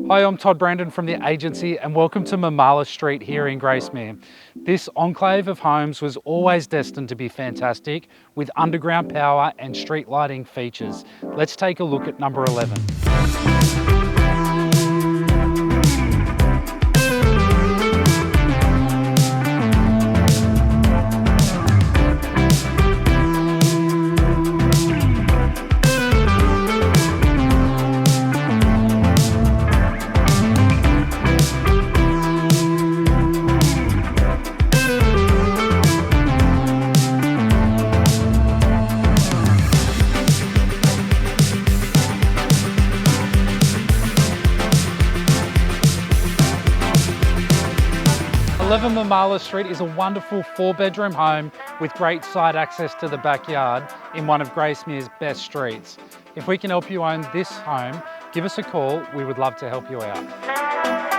Hi, I'm Todd Brandon from the agency and welcome to Mamalis Street here in Gracemere. This enclave of homes was always destined to be fantastic with underground power and street lighting features. Let's take a look at number 11. 11 Mamalis Street is a wonderful 4-bedroom home with great side access to the backyard in one of Gracemere's best streets. If we can help you own this home, give us a call. We would love to help you out.